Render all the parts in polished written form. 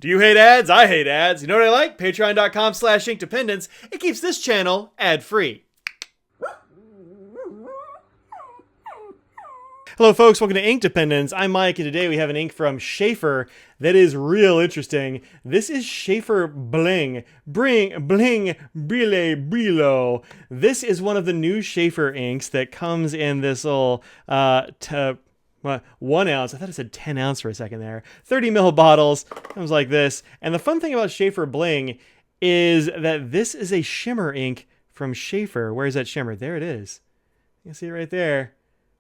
Do you hate ads? I hate ads. You know what I like? Patreon.com/inkdependence. It keeps this channel ad-free. Hello folks, welcome to Ink Dependence. I'm Mike, and today we have an ink from Sheaffer that is real interesting. This is Sheaffer Bling. Bling, brillo. This is one of the new Sheaffer inks that comes in this little 1 ounce. I thought it said 10 ounce for a second there. 30 ml bottles. Comes like this. And the fun thing about Sheaffer Bling is that this is a shimmer ink from Sheaffer. Where's that shimmer? There it is. You can see it right there.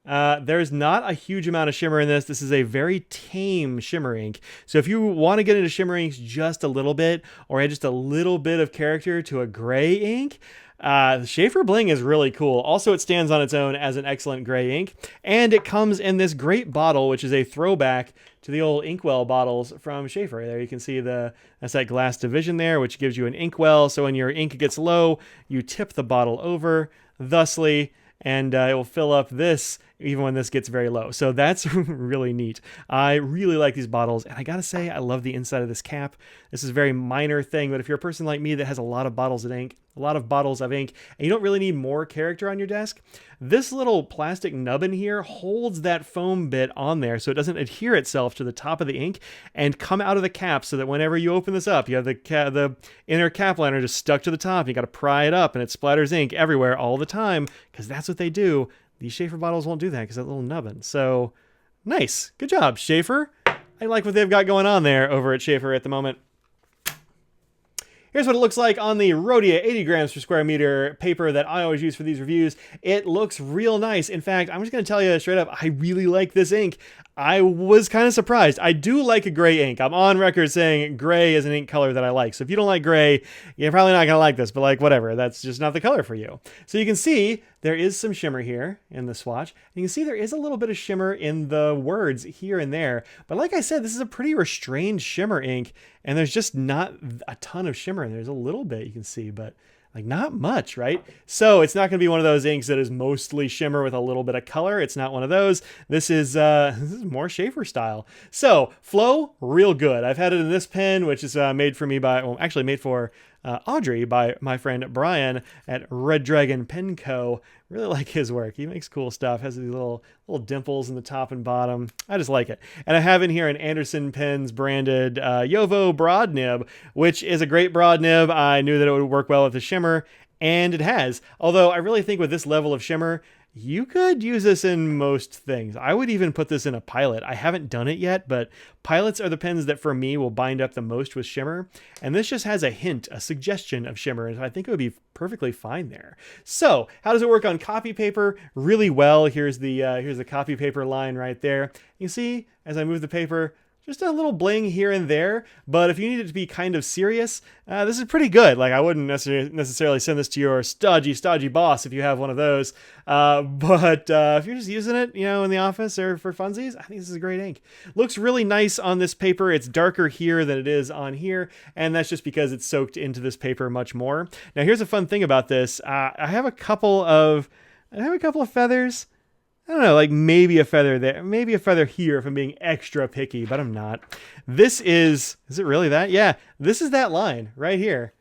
There's not a huge amount of shimmer in this. This is a very tame shimmer ink. So if you want to get into shimmer inks just a little bit, or add just a little bit of character to a gray ink, the Sheaffer Bling is really cool. Also, it stands on its own as an excellent gray ink, and it comes in this great bottle, which is a throwback to the old inkwell bottles from Sheaffer. There you can see that's that glass division there, which gives you an inkwell. So when your ink gets low, you tip the bottle over, thusly, and it will fill up this even when this gets very low. So that's really neat. I really like these bottles, and I gotta say, I love the inside of this cap. This is a very minor thing, but if you're a person like me that has a lot of bottles of ink, and you don't really need more character on your desk, this little plastic nubbin here holds that foam bit on there so it doesn't adhere itself to the top of the ink and come out of the cap, so that whenever you open this up, you have the inner cap liner just stuck to the top. You got to pry it up, and it splatters ink everywhere all the time, because that's what they do. These Sheaffer bottles won't do that because that little nubbin. So nice. Good job, Sheaffer. I like what they've got going on there over at Sheaffer at the moment. Here's what it looks like on the Rhodia 80 grams per square meter paper that I always use for these reviews. It looks real nice. In fact, I'm just going to tell you straight up, I really like this ink. I was kind of surprised. I do like a gray ink. I'm on record saying gray is an ink color that I like. So if you don't like gray, you're probably not going to like this, but like whatever, that's just not the color for you. So you can see there is some shimmer here in the swatch. You can see there is a little bit of shimmer in the words here and there. But like I said, this is a pretty restrained shimmer ink, and there's just not a ton of shimmer. There's a little bit you can see, but like not much, right? So it's not going to be one of those inks that is mostly shimmer with a little bit of color. It's not one of those. This is more Sheaffer style. So flow, real good. I've had it in this pen, which is made for me by, well, actually made for Audrey by my friend Brian at Red Dragon Pen Co. Really like his work. He makes cool stuff. Has these little dimples in the top and bottom. I just like it. And I have in here an Anderson Pens branded Yovo broad nib, which is a great broad nib. I knew that it would work well with the shimmer, and it has. Although I really think with this level of shimmer, you could use this in most things. I would even put this in a pilot. I haven't done it yet, but pilots are the pens that for me will bind up the most with shimmer. And this just has a hint, a suggestion of shimmer. And so I think it would be perfectly fine there. So how does it work on copy paper? Really well. Here's the copy paper line right there. You see, as I move the paper, just a little bling here and there, but if you need it to be kind of serious, this is pretty good. Like, I wouldn't necessarily send this to your stodgy boss if you have one of those. But if you're just using it, in the office or for funsies, I think this is a great ink. Looks really nice on this paper. It's darker here than it is on here, and that's just because it's soaked into this paper much more. Now, here's a fun thing about this. I have a couple of feathers. I don't know, like maybe a feather there, maybe a feather here if I'm being extra picky, but I'm not. This is it really that? Yeah, this is that line right here.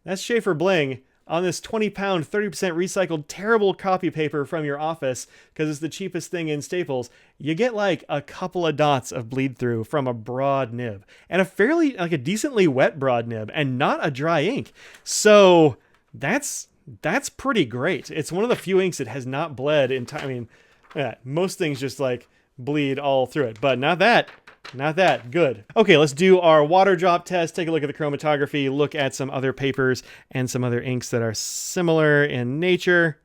That's Sheaffer Bling on this 20-pound, 30% recycled, terrible copy paper from your office because it's the cheapest thing in Staples. You get like a couple of dots of bleed through from a broad nib, and a decently wet broad nib, and not a dry ink. So that's pretty great. It's one of the few inks that has not bled in time. I mean, yeah, most things just like bleed all through it, but not that. Good. Okay, let's do our water drop test. Take a look at the chromatography, look at some other papers and some other inks that are similar in nature.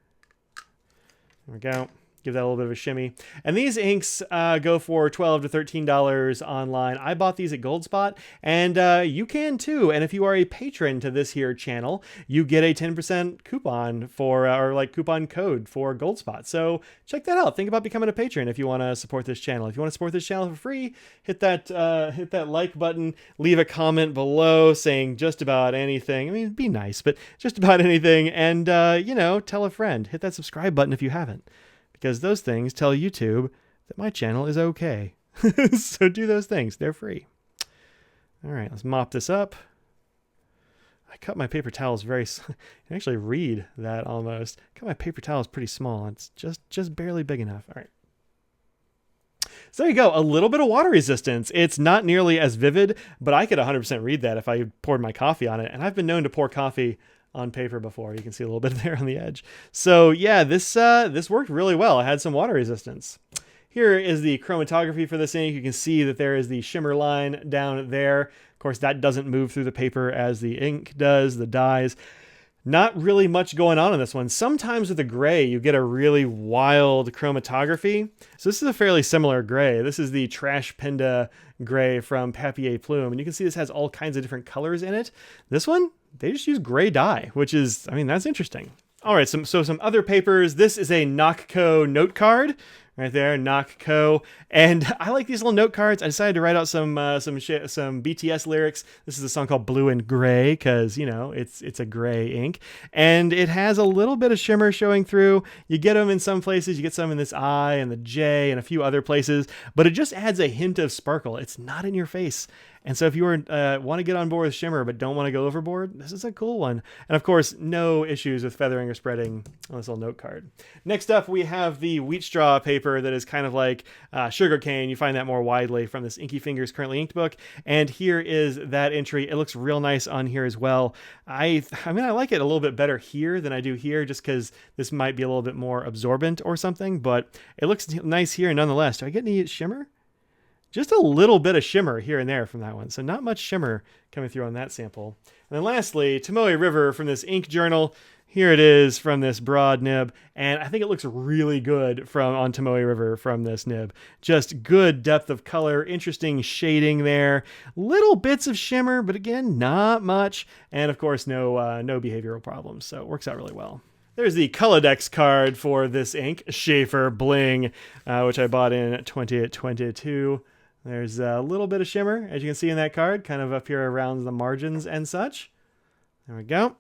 There we go. Give that a little bit of a shimmy. And these inks go for $12 to $13 online. I bought these at Goldspot, and you can too. And if you are a patron to this here channel, you get a 10% coupon or coupon code for Goldspot. So check that out. Think about becoming a patron if you want to support this channel. If you want to support this channel for free, hit that like button, leave a comment below saying just about anything. I mean, be nice, but just about anything. And, tell a friend. Hit that subscribe button if you haven't, because those things tell YouTube that my channel is okay. So do those things. They're free. All right, let's mop this up. I cut my paper towels you can actually read that almost. I cut my paper towels pretty small. It's just barely big enough. All right. So there you go, a little bit of water resistance. It's not nearly as vivid, but I could 100% read that if I poured my coffee on it. And I've been known to pour coffee on paper before. You can see a little bit there on the edge. So yeah, this worked really well. It had some water resistance. Here is the chromatography for this ink. You can see that there is the shimmer line down there. Of course, that doesn't move through the paper as the ink does, the dyes. Not really much going on in this one. Sometimes with the gray, you get a really wild chromatography. So this is a fairly similar gray. This is the Trash Pinda gray from Papier Plume. And you can see this has all kinds of different colors in it. This one, they just use gray dye, which is, I mean, that's interesting. All right, so some other papers. This is a Nocco note card. Right there, Nocco. And I like these little note cards. I decided to write out some BTS lyrics. This is a song called Blue and Gray because, you know, it's a gray ink. And it has a little bit of shimmer showing through. You get them in some places. You get some in this I and the J and a few other places. But it just adds a hint of sparkle. It's not in your face. And so if you want to get on board with shimmer but don't want to go overboard, this is a cool one. And of course, no issues with feathering or spreading on this little note card. Next up, we have the wheat straw paper that is kind of like sugarcane. You find that more widely from this Inky Fingers Currently Inked book. And here is that entry. It looks real nice on here as well. I mean, I like it a little bit better here than I do here just because this might be a little bit more absorbent or something, but it looks nice here nonetheless. Do I get any shimmer? Just a little bit of shimmer here and there from that one. So not much shimmer coming through on that sample. And then lastly, Tomoe River from this ink journal. Here it is from this broad nib. And I think it looks really good on Tomoe River from this nib. Just good depth of color, interesting shading there. Little bits of shimmer, but again, not much. And of course, no behavioral problems. So it works out really well. There's the Colodex card for this ink, Sheaffer Bling, which I bought in 2022. There's a little bit of shimmer, as you can see in that card, kind of up here around the margins and such. There we go.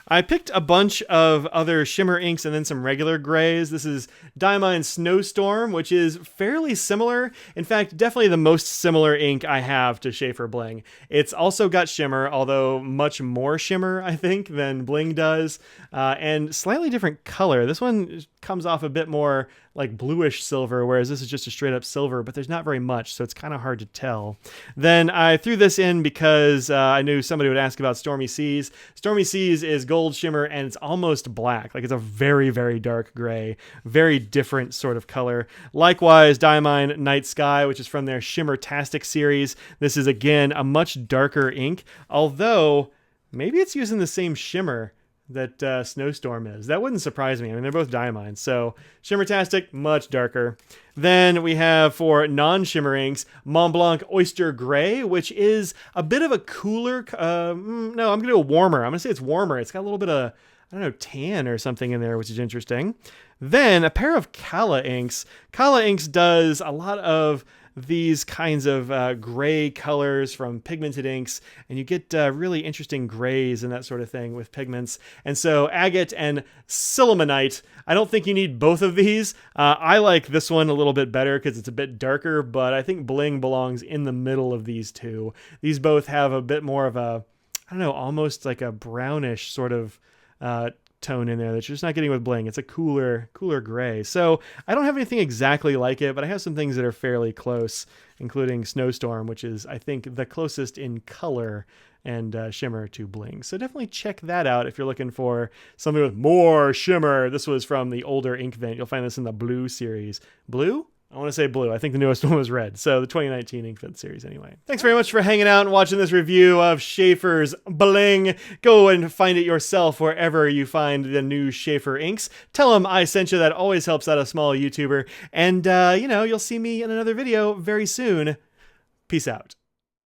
I picked a bunch of other shimmer inks and then some regular grays. This is Diamine Snowstorm, which is fairly similar. In fact, definitely the most similar ink I have to Sheaffer Bling. It's also got shimmer, although much more shimmer, I think, than Bling does, and slightly different color. This one comes off a bit more like bluish silver, whereas this is just a straight up silver, but there's not very much, so it's kind of hard to tell. Then I threw this in because I knew somebody would ask about Stormy Seas. Stormy Seas is gold shimmer, and it's almost black. Like, it's a very, very dark gray, very different sort of color. Likewise, Diamine Night Sky, which is from their Shimmer-tastic series. This is, again, a much darker ink, although maybe it's using the same shimmer that Snowstorm is. That wouldn't surprise me. I mean, they're both Diamine. So Shimmer-tastic, much darker. Then we have for non-shimmer inks, Mont Blanc Oyster Gray, which is a bit of a cooler, no, I'm going to do a warmer. I'm going to say it's warmer. It's got a little bit of, I don't know, tan or something in there, which is interesting. Then a pair of Kala inks. Kala inks does a lot of these kinds of gray colors from pigmented inks, and you get really interesting grays and that sort of thing with pigments. And so agate and silimonite, I don't think you need both of these. I like this one a little bit better because it's a bit darker, but I think Bling belongs in the middle of these two. These both have a bit more of a, I don't know, almost like a brownish sort of tone in there that you're just not getting with Bling. It's a cooler gray. So I don't have anything exactly like it, but I have some things that are fairly close, including Snowstorm, which is, I think, the closest in color and shimmer to Bling. So definitely check that out if you're looking for something with more shimmer. This was from the older Inkvent. You'll find this in the Blue series. Blue? I want to say blue. I think the newest one was red. So the 2019 Inkvent series anyway. Thanks very much for hanging out and watching this review of Sheaffer's Bling. Go and find it yourself wherever you find the new Sheaffer inks. Tell them I sent you. That always helps out a small YouTuber. And, you know, you'll see me in another video very soon. Peace out.